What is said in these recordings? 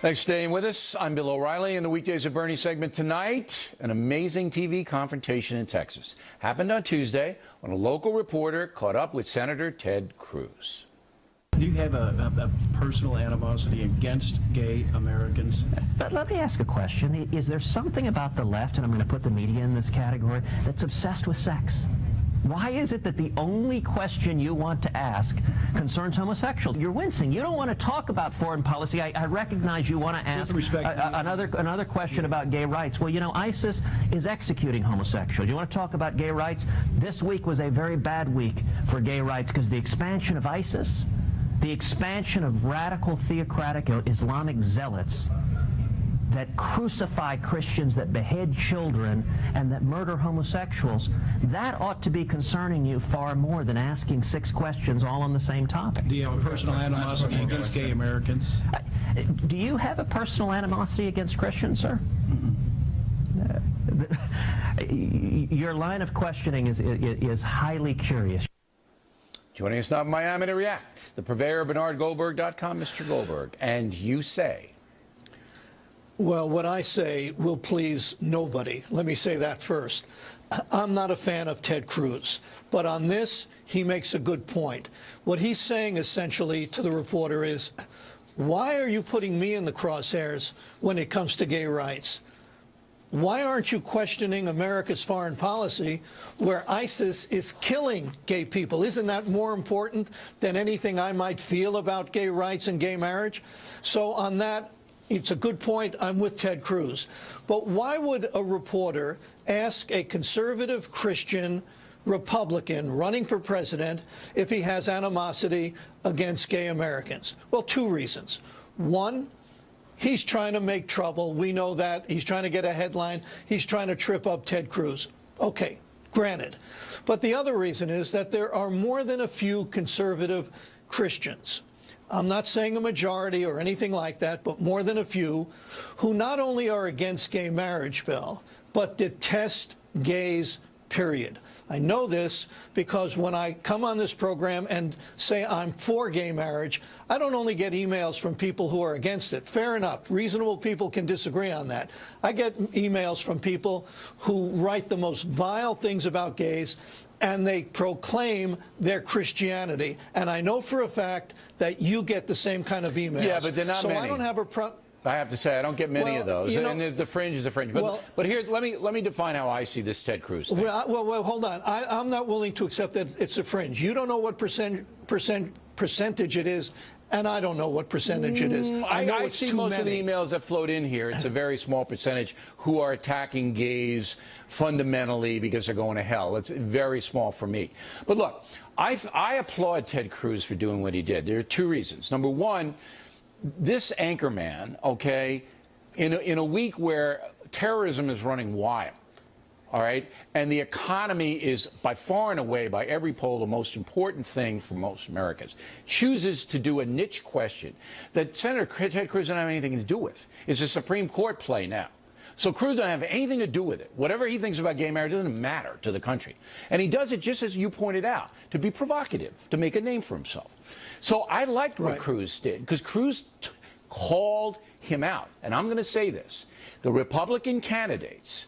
Thanks for staying with us. I'm Bill O'Reilly. In the Weekdays at Bernie segment tonight, an amazing TV confrontation in Texas. Happened on Tuesday when a local reporter caught up with Senator Ted Cruz. Do you have a personal animosity against gay Americans? But let me ask a question. Is there something about the left, and I'm going to put the media in this category, that's obsessed with sex? Why is it that the only question you want to ask concerns homosexuals? You're wincing. You don't want to talk about foreign policy. I recognize you want to ask another question about gay rights. Well, you know, ISIS is executing homosexuals. You want to talk about gay rights? This week was a very bad week for gay rights because the expansion of ISIS, the expansion of radical theocratic Islamic zealots that crucify Christians, that behead children, and that murder homosexuals, that ought to be concerning you far more than asking 6 questions all on the same topic. Do you have a personal animosity against gay Americans? Do you have a personal animosity against Christians, sir? Your line of questioning is highly curious. Joining us now in Miami to react, the purveyor of BernardGoldberg.com, Mr. Goldberg. And you say... Well, what I say will please nobody. Let me say that first. I'm not a fan of Ted Cruz, but on this, he makes a good point. What he's saying essentially to the reporter is, why are you putting me in the crosshairs when it comes to gay rights? Why aren't you questioning America's foreign policy where ISIS is killing gay people? Isn't that more important than anything I might feel about gay rights and gay marriage? So on that, it's a good point. I'm with Ted Cruz. But why would a reporter ask a conservative Christian Republican running for president if he has animosity against gay Americans? Well, 2 reasons. One, he's trying to make trouble. We know that. He's trying to get a headline. He's trying to trip up Ted Cruz. Okay, granted. But the other reason is that there are more than a few conservative Christians, I'm not saying a majority or anything like that, but more than a few, who not only are against gay marriage, Bill, but detest gays, period. I know this because when I come on this program and say I'm for gay marriage, I don't only get emails from people who are against it. Fair enough. Reasonable people can disagree on that. I get emails from people who write the most vile things about gays, and they proclaim their Christianity. And I know for a fact that you get the same kind of emails. Yeah, but they're not many. So I don't have a problem. I have to say, I don't get many of those. You know, and the fringe is a fringe. But, but here, let me define how I see this Ted Cruz thing. Well, hold on. I'm not willing to accept that it's a fringe. You don't know what percentage it is, and I don't know what percentage it is. I know it's see too most many. of the emails that float in here. It's a very small percentage who are attacking gays fundamentally because they're going to hell. It's very small for me. But look, I applaud Ted Cruz for doing what he did. There are 2 reasons. Number one, this anchorman, okay, in a week where terrorism is running wild, all right, and the economy is by far and away, by every poll, the most important thing for most Americans, chooses to do a niche question that Senator Ted Cruz doesn't have anything to do with. It's a Supreme Court play now. So Cruz doesn't have anything to do with it. Whatever he thinks about gay marriage doesn't matter to the country. And he does it, just as you pointed out, to be provocative, to make a name for himself. So I liked what Cruz did, because Cruz called him out. And I'm going to say this. The Republican candidates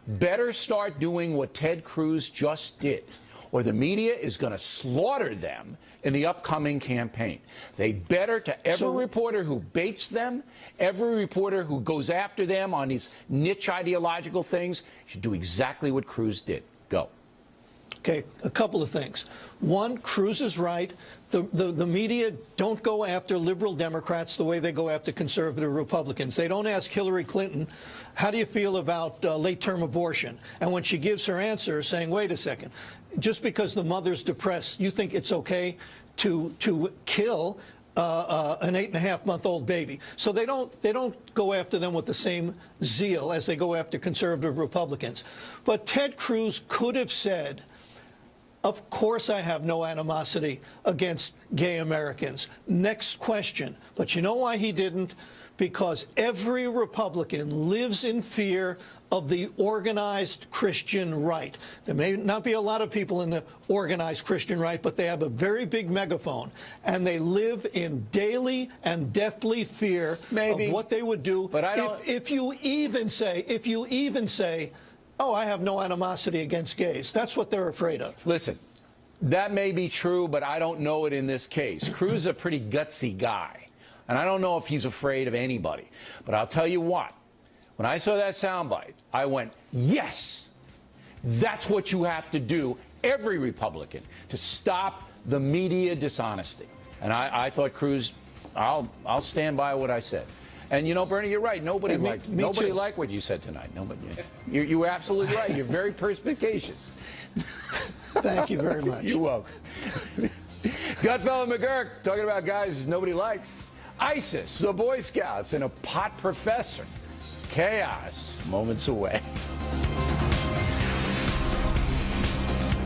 better start doing what Ted Cruz just did, or the media is going to slaughter them in the upcoming campaign. They better, to every reporter who baits them, every reporter who goes after them on these niche ideological things, should do exactly what Cruz did. Go. Okay, a couple of things. One, Cruz is right. The media don't go after liberal Democrats the way they go after conservative Republicans. They don't ask Hillary Clinton, how do you feel about late-term abortion? And when she gives her answer saying, wait a second, just because the mother's depressed, you think it's okay to kill an 8.5-month-old baby? So they don't go after them with the same zeal as they go after conservative Republicans. But Ted Cruz could have said, Of course I have no animosity against gay Americans. Next question. But you know why he didn't? Because every Republican lives in fear of the organized Christian right. There may not be a lot of people in the organized Christian right, but they have a very big megaphone, and they live in daily and deathly fear Maybe, of what they would do but I don't... if you even say, oh, I have no animosity against gays. That's what they're afraid of. Listen, that may be true, but I don't know it in this case. Cruz is a pretty gutsy guy, and I don't know if he's afraid of anybody. But I'll tell you what. When I saw that soundbite, I went, yes, that's what you have to do, every Republican, to stop the media dishonesty. And I thought Cruz, I'll stand by what I said. And you know, Bernie, you're right. Nobody liked what you said tonight. Nobody. You were absolutely right. You're very perspicacious. Thank you very much. You're welcome. Gutfeld McGurk talking about guys nobody likes. ISIS, the Boy Scouts, and a pot professor. Chaos moments away.